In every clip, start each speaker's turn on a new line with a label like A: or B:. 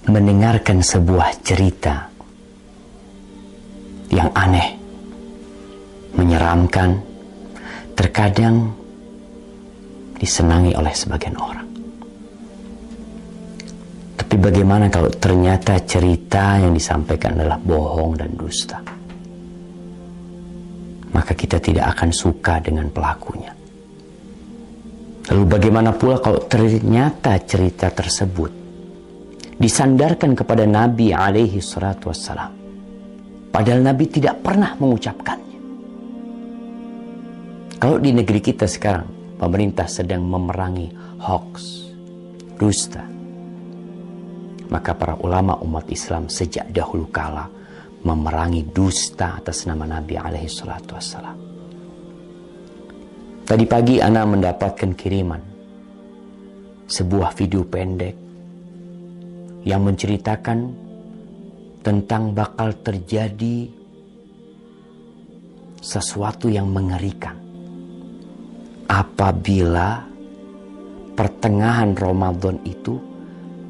A: mendengarkan sebuah cerita yang aneh, menyeramkan, terkadang disenangi oleh sebagian orang. Tapi bagaimana kalau ternyata cerita yang disampaikan adalah bohong dan dusta? Maka kita tidak akan suka dengan pelakunya. Lalu bagaimana pula kalau ternyata cerita tersebut disandarkan kepada Nabi alaihi salatu wassalam, padahal Nabi tidak pernah mengucapkannya? Kalau di negeri kita sekarang pemerintah sedang memerangi hoax, dusta, maka para ulama umat Islam sejak dahulu kala memerangi dusta atas nama Nabi alaihi salatu wassalam. Tadi pagi ana mendapatkan kiriman sebuah video pendek yang menceritakan tentang bakal terjadi sesuatu yang mengerikan apabila pertengahan Ramadan itu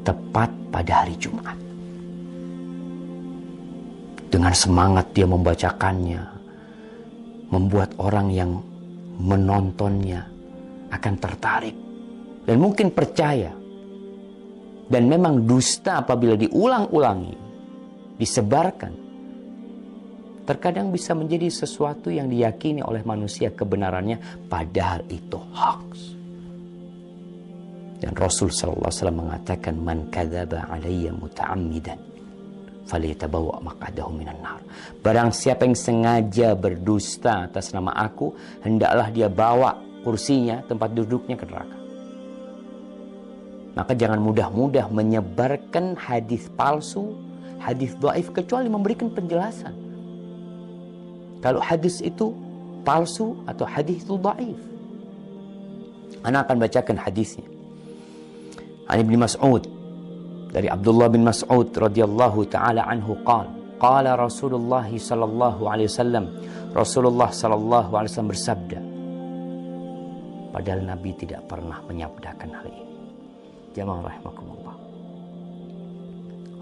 A: tepat pada hari Jumat. Dengan semangat dia membacakannya, membuat orang yang menontonnya akan tertarik dan mungkin percaya. Dan memang dusta apabila diulang-ulangi, disebarkan, terkadang bisa menjadi sesuatu yang diyakini oleh manusia kebenarannya, padahal itu hoax. Dan Rasul sallallahu alaihi wasallam mengatakan, "Man kadzaba alayya muta'ammidan falyatabawa maq'adahu minan nar." Barang siapa yang sengaja berdusta atas nama aku, hendaklah dia bawa kursinya, tempat duduknya ke neraka. Maka jangan mudah-mudah menyebarkan hadis palsu, hadis dhaif, kecuali memberikan penjelasan. Kalau hadis itu palsu atau hadis itu dhaif. Ana akan bacakan hadisnya. An Ibnu Mas'ud, dari Abdullah bin Mas'ud radhiyallahu taala anhu qala Rasulullah sallallahu alaihi wasallam, Rasulullah sallallahu alaihi wasallam bersabda, padahal Nabi tidak pernah menyabdakan hal ini. Jamaah rahimakumullah,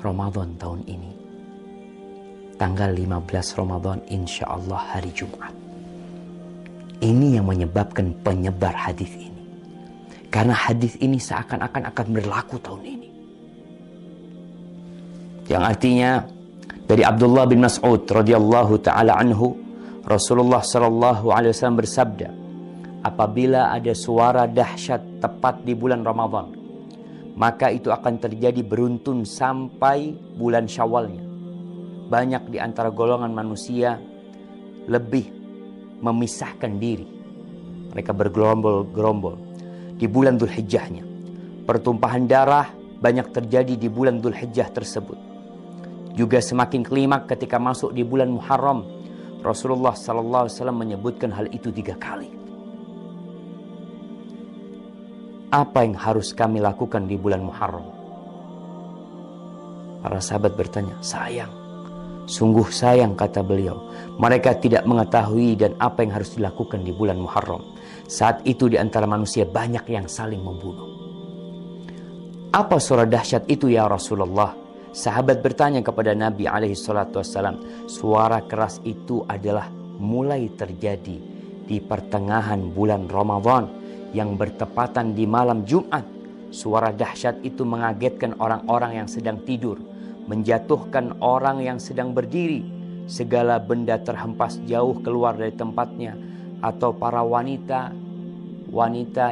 A: Ramadan tahun ini tanggal 15 Ramadan insyaallah hari Jumat. Ini yang menyebabkan penyebar hadis ini. Karena hadis ini seakan-akan akan berlaku tahun ini. Yang artinya dari Abdullah bin Mas'ud radhiyallahu taala anhu, Rasulullah sallallahu alaihi wasallam bersabda, apabila ada suara dahsyat tepat di bulan Ramadan, maka itu akan terjadi beruntun sampai bulan Syawalnya. Banyak di antara golongan manusia lebih memisahkan diri. Mereka bergerombol-gerombol di bulan Dzulhijjahnya. Pertumpahan darah banyak terjadi di bulan Dzulhijjah tersebut. Juga semakin klimak ketika masuk di bulan Muharram. Rasulullah sallallahu alaihi wasallam menyebutkan hal itu 3 kali. Apa yang harus kami lakukan di bulan Muharram? Para sahabat bertanya, sayang. Sungguh sayang, kata beliau. Mereka tidak mengetahui dan apa yang harus dilakukan di bulan Muharram. Saat itu di antara manusia banyak yang saling membunuh. Apa suara dahsyat itu ya Rasulullah? Sahabat bertanya kepada Nabi alaihi salatu wassalam. Suara keras itu adalah mulai terjadi di pertengahan bulan Ramadan yang bertepatan di malam Jumat. Suara dahsyat itu mengagetkan orang-orang yang sedang tidur, menjatuhkan orang yang sedang berdiri. Segala benda terhempas jauh keluar dari tempatnya, atau para wanita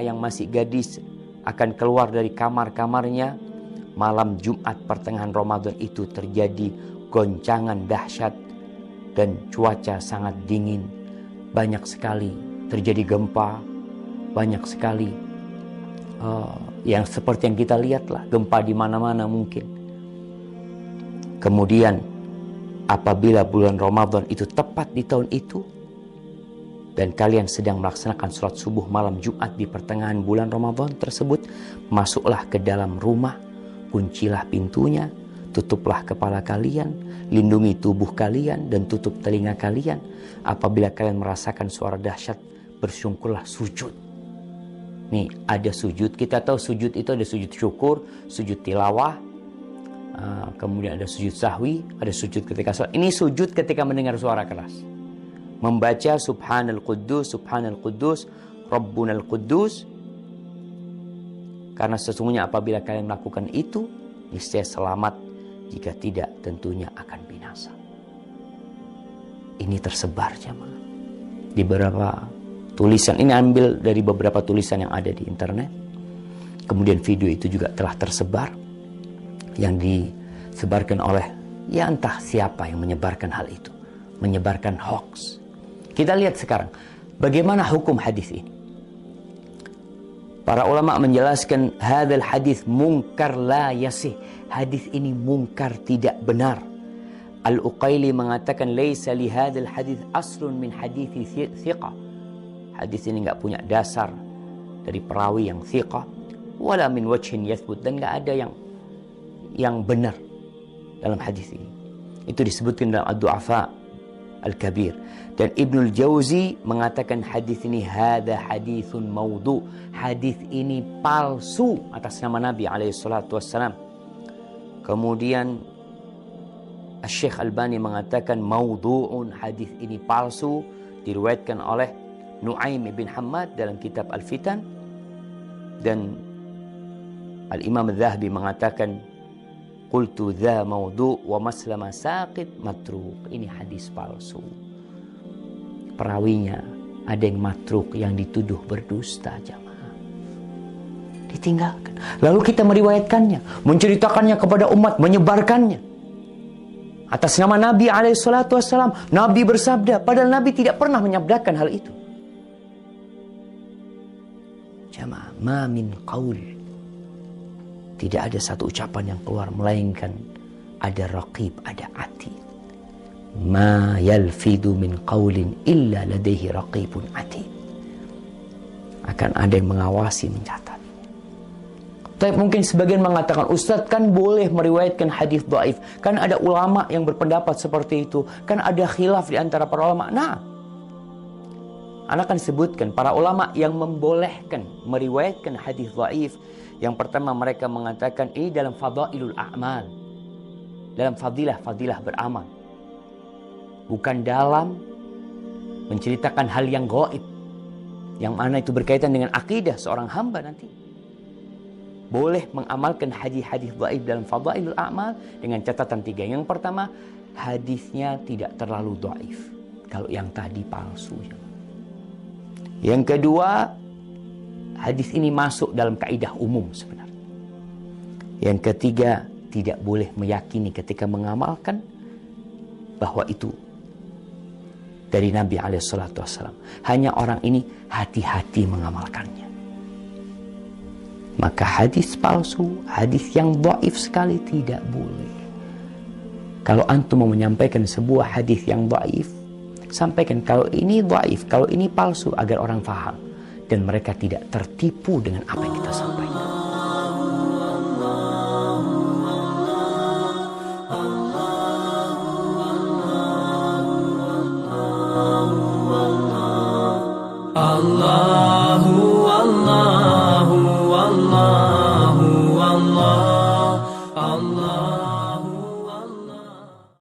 A: yang masih gadis akan keluar dari kamar-kamarnya. Malam Jumat pertengahan Ramadan itu terjadi goncangan dahsyat dan cuaca sangat dingin. Banyak sekali terjadi gempa, banyak sekali yang seperti yang kita lihat lah, gempa di mana-mana mungkin. Kemudian apabila bulan Ramadan itu tepat di tahun itu, dan kalian sedang melaksanakan sholat subuh malam Jumat di pertengahan bulan Ramadan tersebut, masuklah ke dalam rumah, kuncilah pintunya, tutuplah kepala kalian, lindungi tubuh kalian, dan tutup telinga kalian. Apabila kalian merasakan suara dahsyat, bersyukurlah, sujud. Nih, ada sujud. Kita tahu sujud itu ada sujud syukur, sujud tilawah, kemudian ada sujud sahwi, ada sujud ketika sholat. Ini sujud ketika mendengar suara keras. Membaca Subhanal Quddus, Subhanal Quddus, Rabbunal Quddus. Karena sesungguhnya apabila kalian melakukan itu, niscaya selamat. Jika tidak, tentunya akan binasa. Ini tersebar jemaah di beberapa tulisan. Ini ambil dari beberapa tulisan yang ada di internet. Kemudian video itu juga telah tersebar, yang disebarkan oleh ya entah siapa yang menyebarkan hal itu, menyebarkan hoax. Kita lihat sekarang bagaimana hukum hadis ini. Para ulama menjelaskan hadzal hadis munkar la yasih. Hadis ini mungkar, tidak benar. Al-Uqaili mengatakan laisa li hadzal hadis aslun min hadithi thiqah. Hadis ini enggak punya dasar dari perawi yang thiqah, wala min wajhin yathbut, dan enggak ada yang benar dalam hadis ini. Itu disebutkan dalam Ad-Du'afa Al-Kabir. Dan Ibnul Jauzi mengatakan hadis ini hadza haditsun maudhu. Hadis ini palsu atas nama Nabi alaihi salatu wassalam. Kemudian Syekh Albani mengatakan maudhu'un, hadis ini palsu, diriwayatkan oleh Nuaim bin Hammad dalam kitab Al-Fitan. Dan Al-Imam Al-Zahabi mengatakan qultu dha maudhu' wa maslama saqit matruk. Ini hadis palsu. Perawinya ada yang matruk, yang dituduh berdusta jamaah. Ditinggalkan. Lalu kita meriwayatkannya, menceritakannya kepada umat, menyebarkannya atas nama Nabi alaihissalam. Nabi bersabda, padahal Nabi tidak pernah menyabdakan hal itu. Jamaah, ma min qaul, tidak ada satu ucapan yang keluar melainkan ada raqib, ada atid. Ma yalfidu min qaulin illa ladaihi raqibun atid. Akan ada yang mengawasi, mencatat. Tapi mungkin sebagian mengatakan, Ustadz kan boleh meriwayatkan hadis dhaif. Kan ada ulama yang berpendapat seperti itu. Kan ada khilaf di antara para ulama. Nah, Anda akan sebutkan para ulama yang membolehkan meriwayatkan hadis dhaif. Yang pertama, mereka mengatakan ini dalam fadailul a'mal, dalam fadilah beramal, bukan dalam menceritakan hal yang gaib, yang mana itu berkaitan dengan akidah seorang hamba nanti. Boleh mengamalkan hadis-hadis dhaif dalam fadailul a'mal dengan catatan 3. Yang pertama, hadisnya tidak terlalu dhaif. Kalau yang tadi palsu. Yang kedua, hadis ini masuk dalam kaidah umum sebenarnya. Yang ketiga, tidak boleh meyakini ketika mengamalkan bahwa itu dari Nabi alaihissalam. Hanya orang ini hati-hati mengamalkannya. Maka hadis palsu, hadis yang dhaif sekali tidak boleh. Kalau antum mau menyampaikan sebuah hadis yang dhaif, sampaikan kalau ini dhaif, kalau ini palsu, agar orang faham dan mereka tidak tertipu dengan apa yang kita sampaikan.
B: Allahu